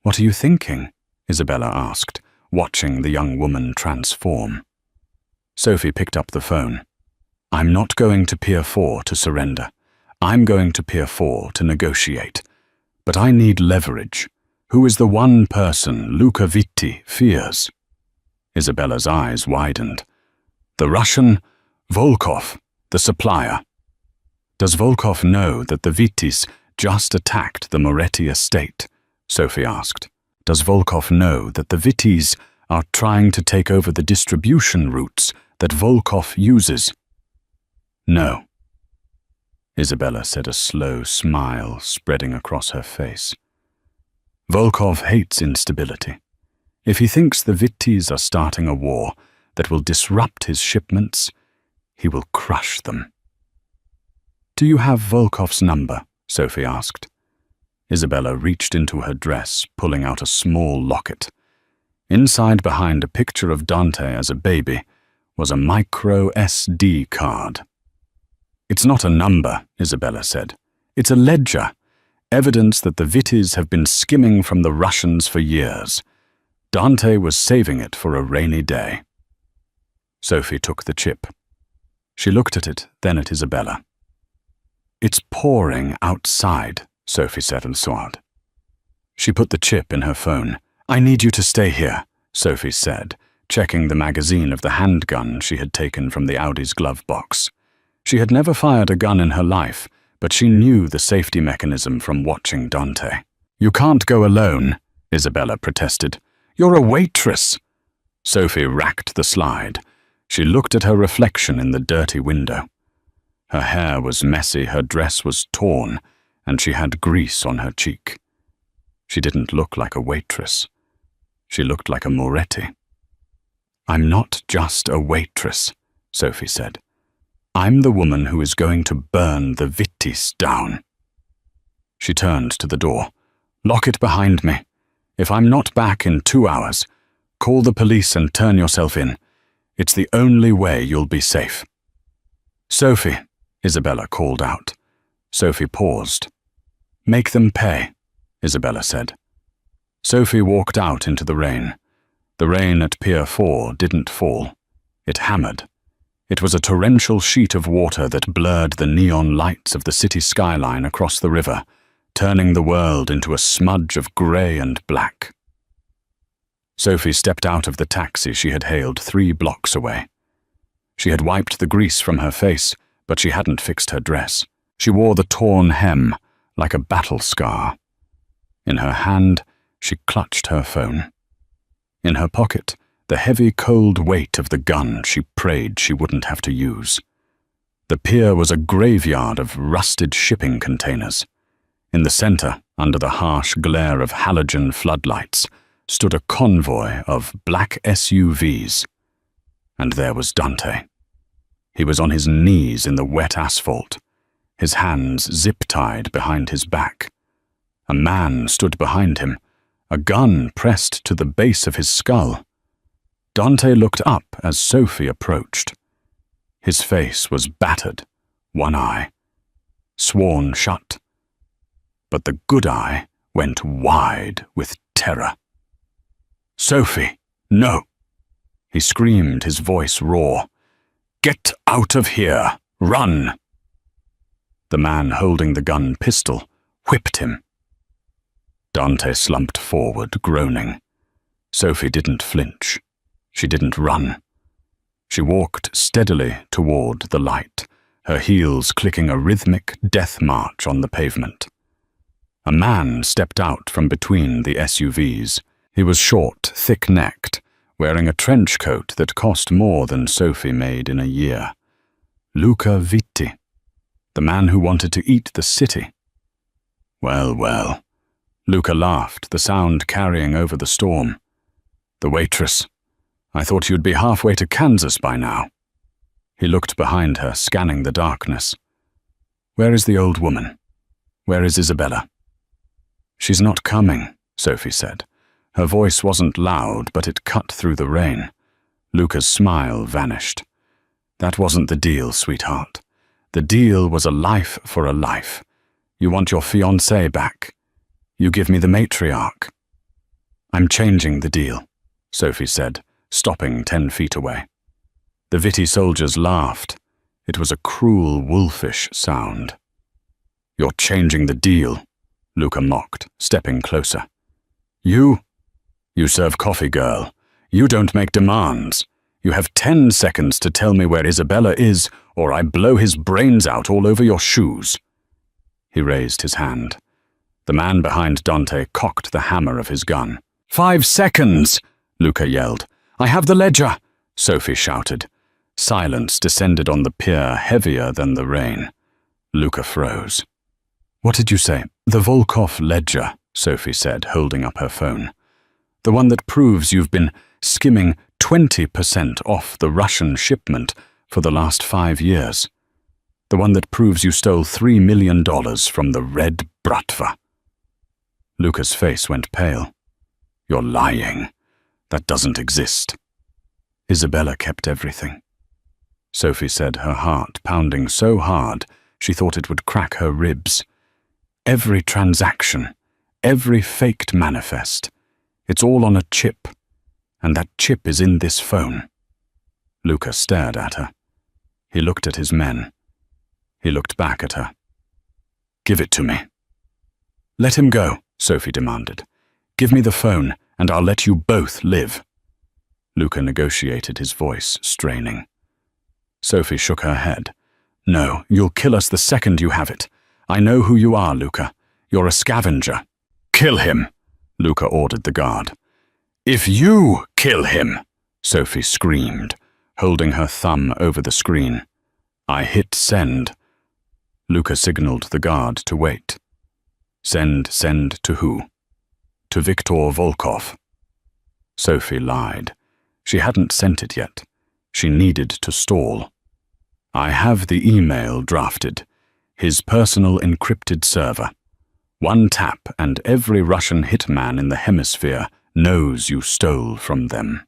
what are you thinking? Isabella asked, watching the young woman transform. Sophie picked up the phone. I'm not going to Pier 4 to surrender. I'm going to Pier 4 to negotiate. But I need leverage. Who is the one person Luca Vitti fears? Isabella's eyes widened. The Russian, Volkov, the supplier. Does Volkov know that the Vittis just attacked the Moretti estate? Sophie asked. Does Volkov know that the Vittis are trying to take over the distribution routes that Volkov uses? No. Isabella said, a slow smile spreading across her face. Volkov hates instability. If he thinks the Vittis are starting a war that will disrupt his shipments, he will crush them. Do you have Volkov's number? Sophie asked. Isabella reached into her dress, pulling out a small locket. Inside, behind a picture of Dante as a baby, was a micro SD card. It's not a number, Isabella said. It's a ledger, evidence that the Vittis have been skimming from the Russians for years. Dante was saving it for a rainy day. Sophie took the chip. She looked at it, then at Isabella. It's pouring outside, Sophie said and sobbed. She put the chip in her phone. I need you to stay here, Sophie said, checking the magazine of the handgun she had taken from the Audi's glove box. She had never fired a gun in her life, but she knew the safety mechanism from watching Dante. You can't go alone, Isabella protested. You're a waitress. Sophie racked the slide. She looked at her reflection in the dirty window. Her hair was messy, her dress was torn, and she had grease on her cheek. She didn't look like a waitress. She looked like a Moretti. I'm not just a waitress, Sophie said. I'm the woman who is going to burn the Vittis down. She turned to the door. Lock it behind me. If I'm not back in 2 hours, call the police and turn yourself in. It's the only way you'll be safe. Sophie, Isabella called out. Sophie paused. Make them pay, Isabella said. Sophie walked out into the rain. The rain at Pier 4 didn't fall. It hammered. It was a torrential sheet of water that blurred the neon lights of the city skyline across the river, turning the world into a smudge of grey and black. Sophie stepped out of the taxi she had hailed 3 blocks away. She had wiped the grease from her face, but she hadn't fixed her dress. She wore the torn hem, like a battle scar. In her hand, she clutched her phone. In her pocket, the heavy cold weight of the gun she prayed she wouldn't have to use. The pier was a graveyard of rusted shipping containers. In the center, under the harsh glare of halogen floodlights, stood a convoy of black SUVs. And there was Dante. He was on his knees in the wet asphalt, his hands zip-tied behind his back. A man stood behind him, a gun pressed to the base of his skull. Dante looked up as Sophie approached. His face was battered, one eye, sworn shut. But the good eye went wide with terror. Sophie, no! He screamed, his voice raw. Get out of here! Run! The man holding the gun pistol whipped him. Dante slumped forward, groaning. Sophie didn't flinch. She didn't run. She walked steadily toward the light, her heels clicking a rhythmic death march on the pavement. A man stepped out from between the SUVs. He was short, thick-necked, wearing a trench coat that cost more than Sophie made in a year. Luca Vitti, the man who wanted to eat the city, Well, well. Luca laughed, the sound carrying over the storm. The waitress. I thought you'd be halfway to Kansas by now. He looked behind her, scanning the darkness. Where is the old woman? Where is Isabella? She's not coming, Sophie said. Her voice wasn't loud, but it cut through the rain. Luca's smile vanished. That wasn't the deal, sweetheart. The deal was a life for a life. You want your fiancée back. You give me the matriarch. I'm changing the deal, Sophie said, stopping 10 feet away. The Vitty soldiers laughed. It was a cruel, wolfish sound. You're changing the deal, Luca mocked, stepping closer. You serve coffee, girl. You don't make demands. You have 10 seconds to tell me where Isabella is, or I blow his brains out all over your shoes. He raised his hand. The man behind Dante cocked the hammer of his gun. 5 seconds, Luca yelled. I have the ledger, Sophie shouted. Silence descended on the pier, heavier than the rain. Luca froze. What did you say? The Volkov ledger, Sophie said, holding up her phone. The one that proves you've been skimming 20% off the Russian shipment for the last 5 years. The one that proves you stole $3 million from the Red Bratva. Luca's face went pale. You're lying. That doesn't exist. Isabella kept everything. Sophie said, her heart pounding so hard she thought it would crack her ribs. Every transaction, every faked manifest, it's all on a chip, and that chip is in this phone. Luca stared at her. He looked at his men. He looked back at her. Give it to me. Let him go, Sophie demanded. Give me the phone, and I'll let you both live. Luca negotiated, his voice straining. Sophie shook her head. No, you'll kill us the second you have it. I know who you are, Luca. You're a scavenger. Kill him, Luca ordered the guard. If you kill him, Sophie screamed, holding her thumb over the screen. I hit send. Luca signaled the guard to wait. Send to who? To Viktor Volkov. Sophie lied. She hadn't sent it yet. She needed to stall. I have the email drafted. His personal encrypted server. 1 tap and every Russian hitman in the hemisphere knows you stole from them.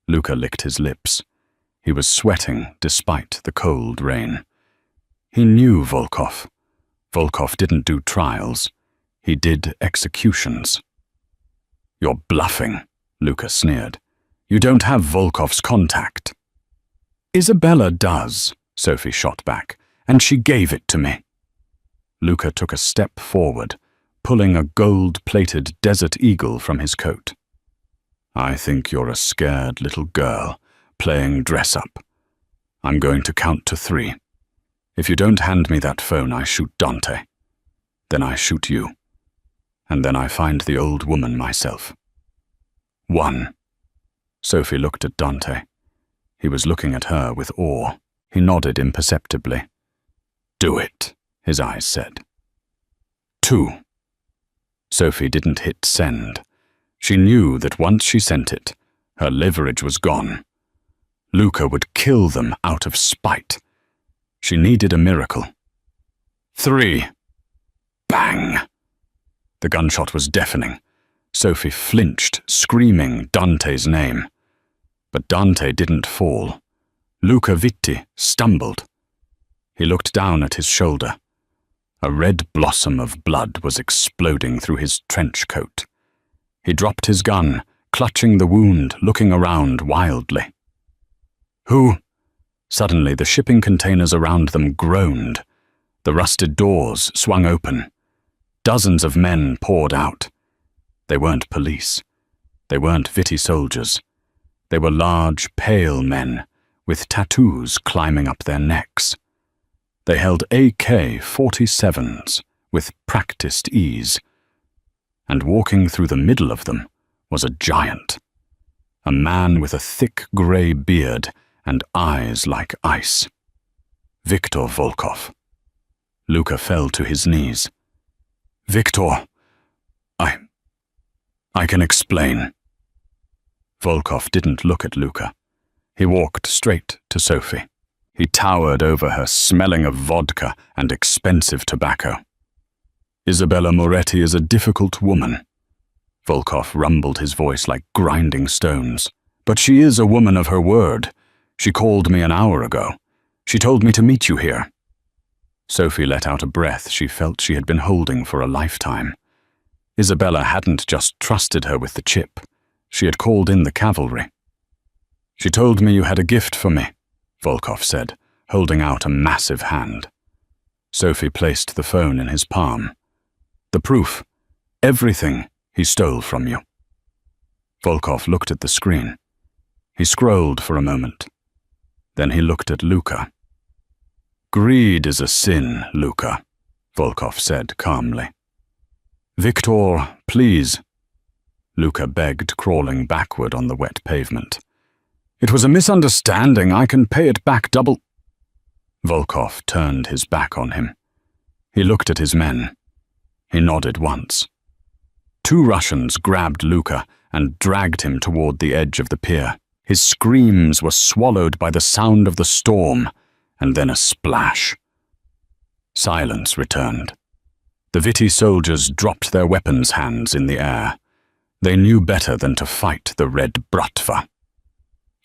Luca licked his lips. He was sweating despite the cold rain. He knew Volkov. Volkov didn't do trials. He did executions. You're bluffing, Luca sneered. You don't have Volkov's contact. Isabella does, Sophie shot back, and she gave it to me. Luca took a step forward, pulling a gold-plated desert eagle from his coat. I think you're a scared little girl, playing dress-up. I'm going to count to 3. If you don't hand me that phone, I shoot Dante. Then I shoot you. And then I find the old woman myself. 1. Sophie looked at Dante. He was looking at her with awe. He nodded imperceptibly. Do it, his eyes said. 2. Sophie didn't hit send. She knew that once she sent it, her leverage was gone. Luca would kill them out of spite. She needed a miracle. 3. Bang! The gunshot was deafening. Sophie flinched, screaming Dante's name. But Dante didn't fall. Luca Vitti stumbled. He looked down at his shoulder. A red blossom of blood was exploding through his trench coat. He dropped his gun, clutching the wound, looking around wildly. Who? Suddenly, the shipping containers around them groaned. The rusted doors swung open. Dozens of men poured out. They weren't police. They weren't Vitty soldiers. They were large, pale men, with tattoos climbing up their necks. They held AK-47s with practiced ease. And walking through the middle of them was a giant. A man with a thick grey beard and eyes like ice. Viktor Volkov. Luca fell to his knees. Victor, I can explain. Volkov didn't look at Luca. He walked straight to Sophie. He towered over her, smelling of vodka and expensive tobacco. Isabella Moretti is a difficult woman. Volkov rumbled his voice like grinding stones. But she is a woman of her word. She called me an hour ago. She told me to meet you here. Sophie let out a breath she felt she had been holding for a lifetime. Isabella hadn't just trusted her with the chip. She had called in the cavalry. She told me you had a gift for me, Volkov said, holding out a massive hand. Sophie placed the phone in his palm. The proof, everything he stole from you. Volkov looked at the screen. He scrolled for a moment. Then he looked at Luca. Greed is a sin, Luca, Volkov said calmly. Victor, please. Luca begged, crawling backward on the wet pavement. It was a misunderstanding. I can pay it back double. Volkov turned his back on him. He looked at his men. He nodded once. 2 Russians grabbed Luca and dragged him toward the edge of the pier. His screams were swallowed by the sound of the storm, and then a splash. Silence returned. The Viti soldiers dropped their weapons hands in the air. They knew better than to fight the Red Bratva.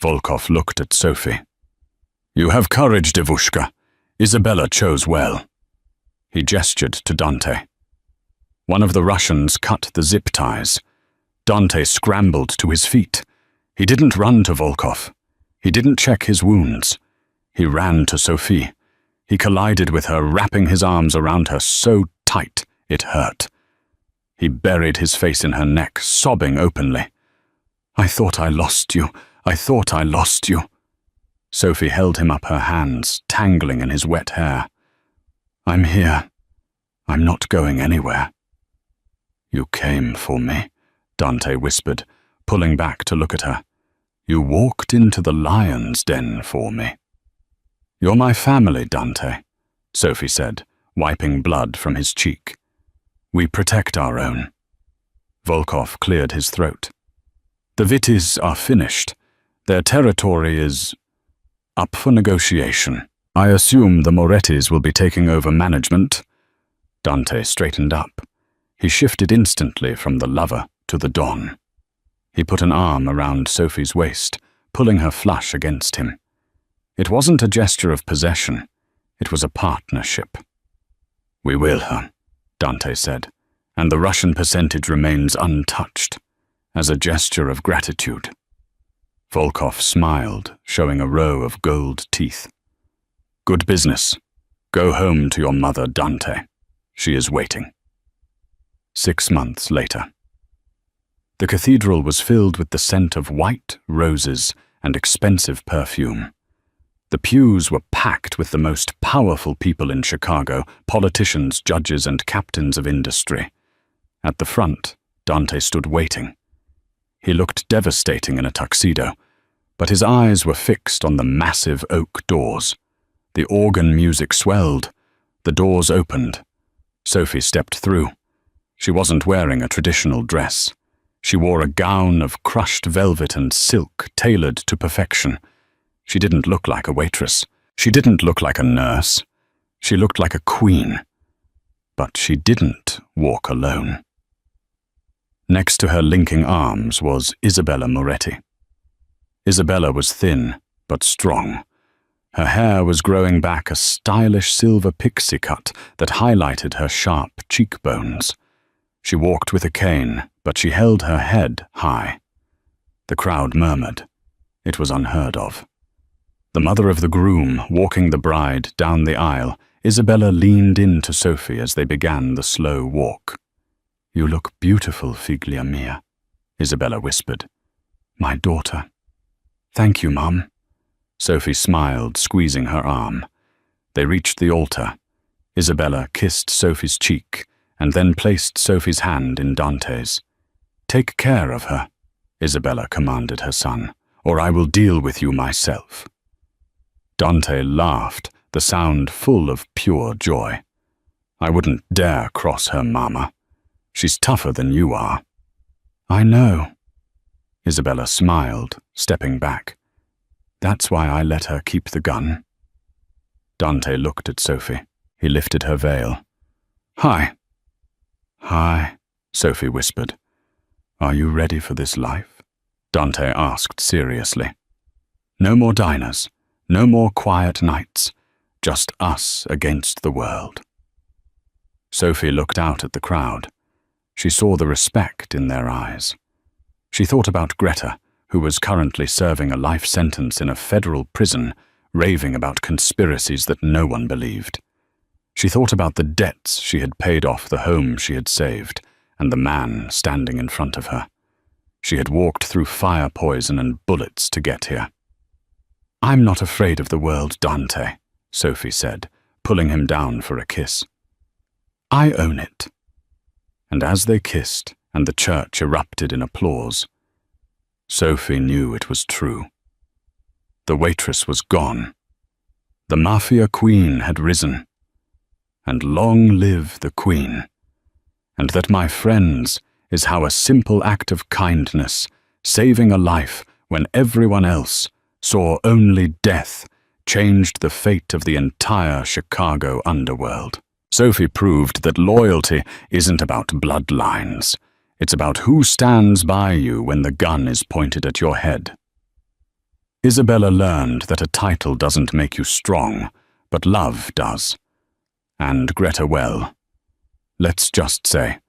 Volkov looked at Sophie. You have courage, Devushka. Isabella chose well. He gestured to Dante. One of the Russians cut the zip ties. Dante scrambled to his feet. He didn't run to Volkov. He didn't check his wounds. He ran to Sophie. He collided with her, wrapping his arms around her so tight it hurt. He buried his face in her neck, sobbing openly. I thought I lost you. I thought I lost you. Sophie held him up, her hands tangling in his wet hair. I'm here. I'm not going anywhere. You came for me, Dante whispered, pulling back to look at her. You walked into the lion's den for me. You're my family, Dante, Sophie said, wiping blood from his cheek. We protect our own. Volkov cleared his throat. The Vitis are finished. Their territory is up for negotiation. I assume the Morettis will be taking over management. Dante straightened up. He shifted instantly from the lover to the Don. He put an arm around Sophie's waist, pulling her flush against him. It wasn't a gesture of possession. It was a partnership. We will, Dante said, and the Russian percentage remains untouched, as a gesture of gratitude. Volkov smiled, showing a row of gold teeth. Good business. Go home to your mother, Dante. She is waiting. 6 months later. The cathedral was filled with the scent of white roses and expensive perfume. The pews were packed with the most powerful people in Chicago, politicians, judges, and captains of industry. At the front, Dante stood waiting. He looked devastating in a tuxedo, but his eyes were fixed on the massive oak doors. The organ music swelled. The doors opened. Sophie stepped through. She wasn't wearing a traditional dress. She wore a gown of crushed velvet and silk tailored to perfection. She didn't look like a waitress. She didn't look like a nurse. She looked like a queen. But she didn't walk alone. Next to her linking arms was Isabella Moretti. Isabella was thin, but strong. Her hair was growing back a stylish silver pixie cut that highlighted her sharp cheekbones. She walked with a cane, but she held her head high. The crowd murmured. It was unheard of. The mother of the groom walking the bride down the aisle, Isabella leaned in to Sophie as they began the slow walk. You look beautiful, figlia mia, Isabella whispered. My daughter. Thank you, Mum. Sophie smiled, squeezing her arm. They reached the altar. Isabella kissed Sophie's cheek and then placed Sophie's hand in Dante's. Take care of her, Isabella commanded her son, or I will deal with you myself. Dante laughed, the sound full of pure joy. I wouldn't dare cross her mama. She's tougher than you are." "I know." Isabella smiled, stepping back. "That's why I let her keep the gun." Dante looked at Sophie. He lifted her veil. "Hi." "Hi," Sophie whispered. "Are you ready for this life?" Dante asked seriously. "No more diners, no more quiet nights, just us against the world." Sophie looked out at the crowd. She saw the respect in their eyes. She thought about Greta, who was currently serving a life sentence in a federal prison, raving about conspiracies that no one believed. She thought about the debts she had paid off the home she had saved, and the man standing in front of her. She had walked through fire poison and bullets to get here. "I'm not afraid of the world, Dante," Sophie said, pulling him down for a kiss. "I own it." And as they kissed and the church erupted in applause, Sophie knew it was true. The waitress was gone. The Mafia queen had risen. And long live the queen. And that, my friends, is how a simple act of kindness, saving a life when everyone else saw only death, changed the fate of the entire Chicago underworld. Sophie proved that loyalty isn't about bloodlines. It's about who stands by you when the gun is pointed at your head. Isabella learned that a title doesn't make you strong, but love does. And Greta well. Let's just say,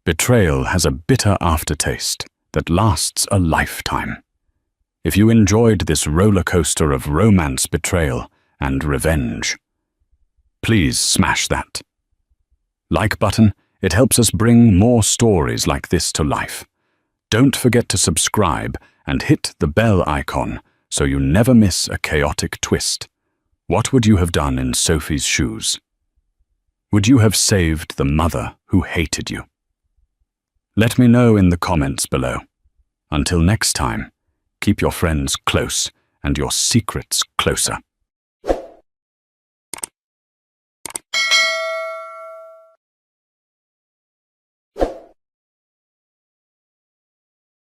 betrayal has a bitter aftertaste that lasts a lifetime. If you enjoyed this roller coaster of romance, betrayal, and revenge, please smash that like button. It helps us bring more stories like this to life. Don't forget to subscribe and hit the bell icon so you never miss a chaotic twist. What would you have done in Sophie's shoes? Would you have saved the mother who hated you? Let me know in the comments below. Until next time, keep your friends close and your secrets closer.